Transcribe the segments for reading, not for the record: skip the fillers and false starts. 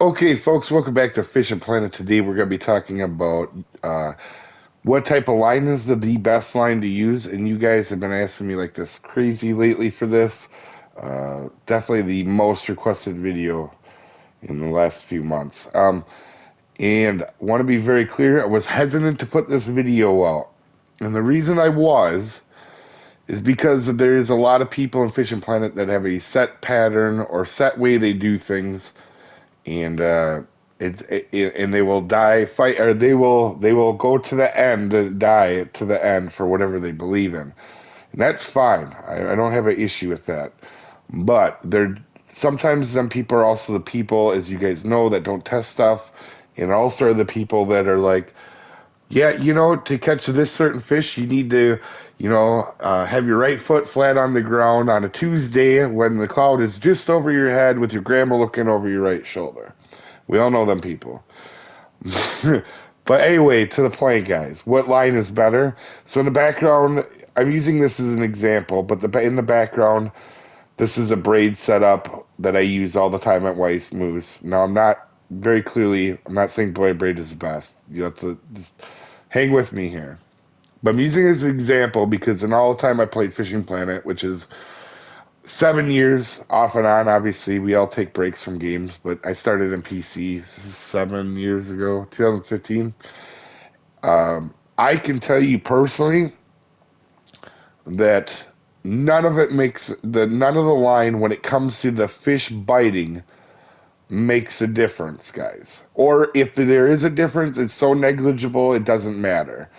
Okay, folks, welcome back to Fishing Planet. Today we're going to be talking about what type of line is the best line to use. And you guys have been asking me like this crazy lately for this. Definitely the most requested video in the last few months. And want to be very clear, I was hesitant to put this video out. And the reason I was is because there is a lot of people in Fishing Planet that have a set pattern or set way they do things, and and they will die fight, or they will go to the end, die to the end for whatever they believe in, and that's fine. I don't have an issue with that. But there sometimes some people are also the people, as you guys know, that don't test stuff, and also are the people that are like, yeah, to catch this certain fish, you need to, have your right foot flat on the ground on a Tuesday when the cloud is just over your head with your grandma looking over your right shoulder. We all know them people. But anyway, to the point, guys. What line is better? So in the background, I'm using this as an example, but in the background, this is a braid setup that I use all the time at Weiss Moose. Now, I'm not saying braid is the best. You have to just hang with me here. But I'm using it as an example because in all the time I played Fishing Planet, which is 7 years off and on, obviously we all take breaks from games, but I started in PC 7 years ago, 2015. I can tell you personally that none of the line when it comes to the fish biting makes a difference, guys. Or if there is a difference, it's so negligible it doesn't matter.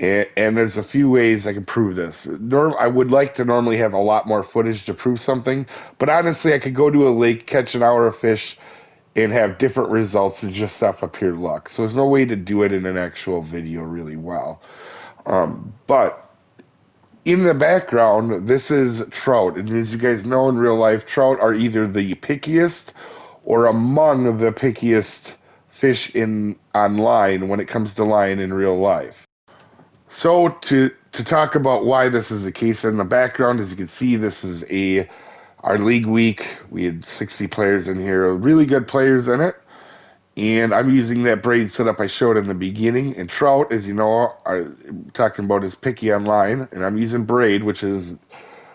And there's a few ways I can prove this. I would like to normally have a lot more footage to prove something, but honestly, I could go to a lake, catch an hour of fish, and have different results than just off of pure luck. So there's no way to do it in an actual video really well. But in the background, this is trout. And as you guys know, in real life, trout are either the pickiest or among the pickiest fish online when it comes to line in real life. So to talk about why this is the case, in the background, as you can see, this is our league week. We had 60 players in here, really good players in it. And I'm using that braid setup I showed in the beginning. And trout, as you know, are talking about is picky online. And I'm using braid, which is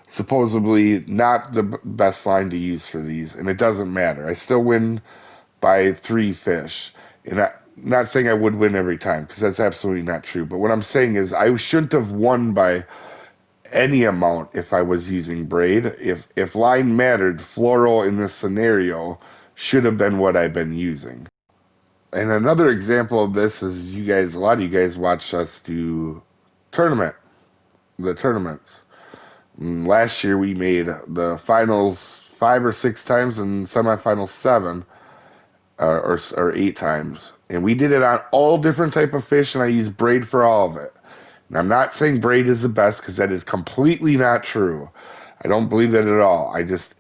supposedly not the best line to use for these. And it doesn't matter. I still win by 3 fish. And I'm not saying I would win every time, because that's absolutely not true. But what I'm saying is I shouldn't have won by any amount if I was using braid. If line mattered, Flouro in this scenario should have been what I've been using. And another example of this is a lot of you guys watch us do the tournaments. Last year we made the finals 5 or 6 times and semifinals 7 or 8 times. And we did it on all different type of fish, and I used braid for all of it. And I'm not saying braid is the best, because that is completely not true. I don't believe that at all. I just,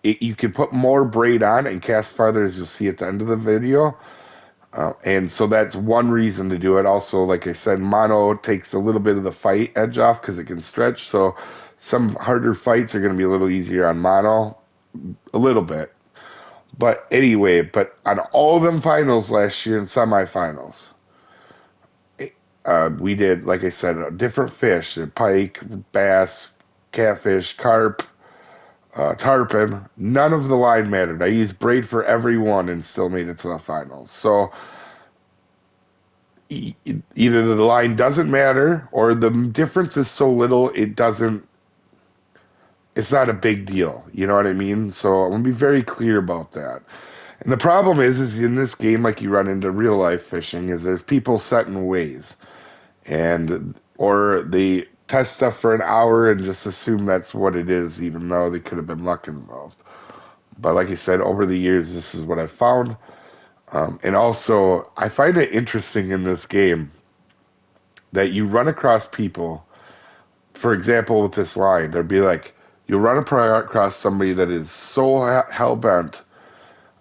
you can put more braid on and cast farther, as you'll see at the end of the video. And so that's one reason to do it. Also, like I said, mono takes a little bit of the fight edge off because it can stretch. So some harder fights are going to be a little easier on mono, a little bit. But anyway, on all of them finals last year and semifinals, we did, like I said, different fish: pike, bass, catfish, carp, tarpon. None of the line mattered. I used braid for every one and still made it to the finals. So either the line doesn't matter, or the difference is so little it's not a big deal. You know what I mean? So I'm going to be very clear about that. And the problem is in this game, like you run into real life fishing, is there's people set in ways. Or they test stuff for an hour and just assume that's what it is, even though there could have been luck involved. But like I said, over the years, this is what I've found. And also, I find it interesting in this game that you run across people, for example, with this line, there'd be like, you'll run across somebody that is so hell-bent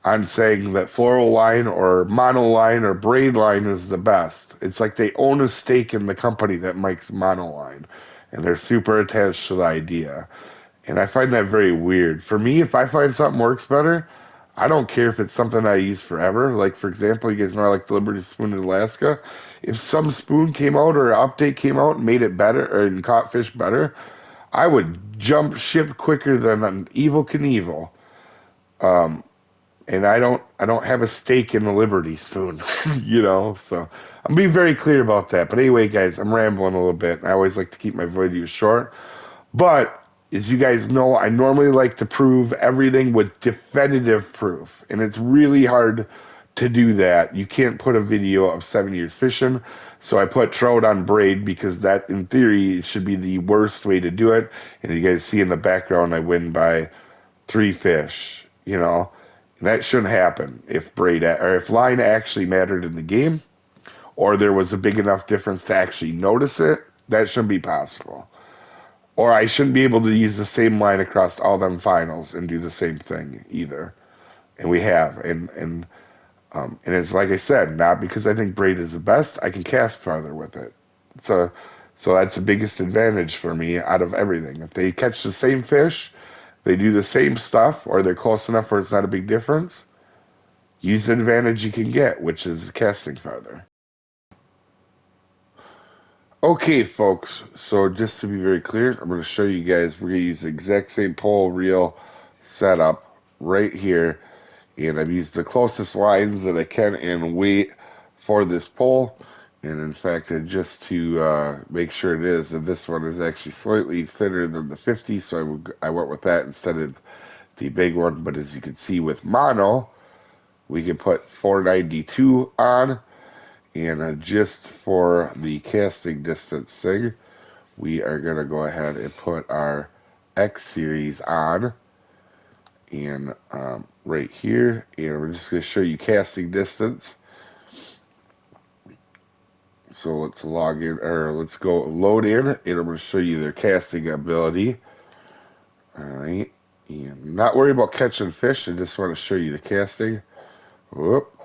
on saying that floral line or mono line or braid line is the best. It's like they own a stake in the company that makes mono line, and they're super attached to the idea. And I find that very weird. For me, if I find something works better, I don't care if it's something I use forever. Like, for example, you guys know I like the Liberty Spoon in Alaska. If some spoon came out or an update came out and made it better or and caught fish better, I would jump ship quicker than an Evil Knievel. Um, and I don't have a stake in the Liberty Spoon, you know. So I'm being very clear about that. But anyway, guys, I'm rambling a little bit. I always like to keep my videos short. But as you guys know, I normally like to prove everything with definitive proof, and it's really hard to do that. You can't put a video of 7 years fishing. So I put trout on braid because that, in theory, should be the worst way to do it. And you guys see in the background, I win by 3 fish. You know, and that shouldn't happen if braid or if line actually mattered in the game, or there was a big enough difference to actually notice it. That shouldn't be possible. Or I shouldn't be able to use the same line across all them finals and do the same thing either. And we have, and it's like I said, not because I think braid is the best. I can cast farther with it. So, so that's the biggest advantage for me out of everything. If they catch the same fish, they do the same stuff, or they're close enough where it's not a big difference. Use the advantage you can get, which is casting farther. Okay, folks, so just to be very clear, I'm going to show you guys, we're going to use the exact same pole reel setup right here, and I've used the closest lines that I can and weight for this pole, and in fact, just to make sure it is, that this one is actually slightly thinner than the 50, so I went with that instead of the big one, but as you can see with mono, we can put 492 on. And just for the casting distance thing, we are going to go ahead and put our X series on and right here. And we're just going to show you casting distance. So let's log in, or let's go load in, and I'm going to show you their casting ability. All right. And not worry about catching fish. I just want to show you the casting. Whoop.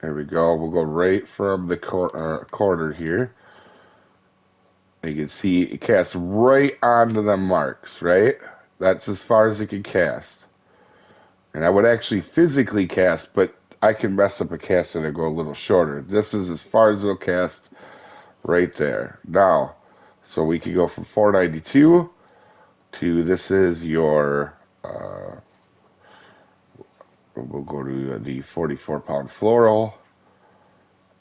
There we go. We'll go right from the corner here. You can see it casts right onto the marks, right? That's as far as it can cast. And I would actually physically cast, but I can mess up a cast and go a little shorter. This is as far as it'll cast right there. Now, so we can go from 492 to this is your, we'll go to the 44-pound Flouro.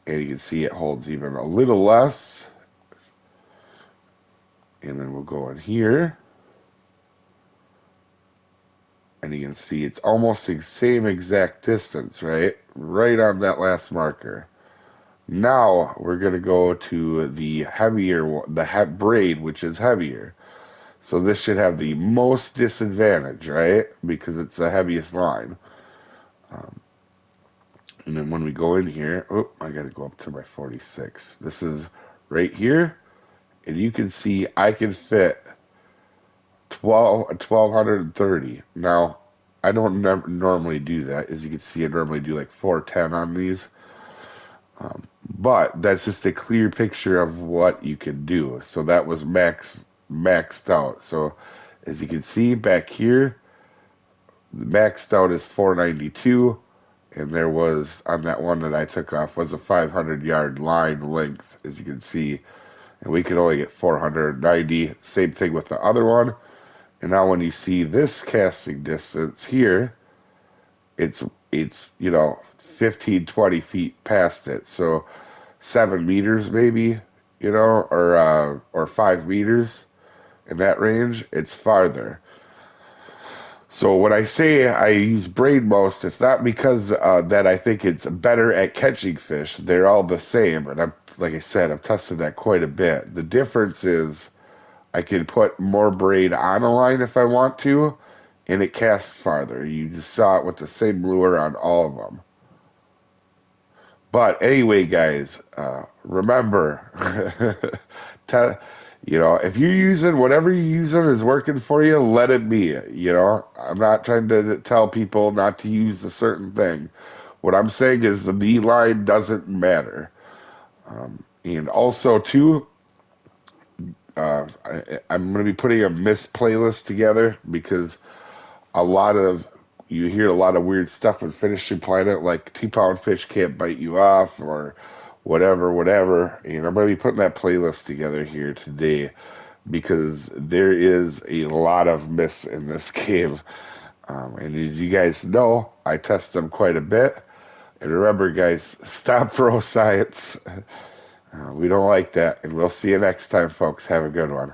And you can see it holds even a little less. And then we'll go in here. And you can see it's almost the same exact distance, right? Right on that last marker. Now we're going to go to the heavier one, the braid, which is heavier. So this should have the most disadvantage, right? Because it's the heaviest line. And then when we go in here, oh, I got to go up to my 46. This is right here. And you can see I can fit 1230. Now, I don't normally do that. As you can see, I normally do like 410 on these. But that's just a clear picture of what you can do. So that was maxed out. So as you can see back here, maxed out is 492. And there was, on that one that I took off, was a 500-yard line length, as you can see. And we could only get 490. Same thing with the other one. And now when you see this casting distance here, it's 15, 20 feet past it. So 7 meters maybe, or 5 meters in that range, it's farther. So when I say I use braid most, it's not because that I think it's better at catching fish. They're all the same, and like I said, I've tested that quite a bit. The difference is I can put more braid on a line if I want to, and it casts farther. You just saw it with the same lure on all of them. But anyway, guys, remember, if you're using whatever you're using is working for you, let it be. I'm not trying to tell people not to use a certain thing. What I'm saying is the knee line doesn't matter. And also, too, I'm going to be putting a missed playlist together because a lot of you hear a lot of weird stuff in Finishing Planet, like T-pound fish can't bite you off or whatever. And I'm going to be putting that playlist together here today because there is a lot of myths in this game. And as you guys know, I test them quite a bit. And remember, guys, stop bro science. We don't like that. And we'll see you next time, folks. Have a good one.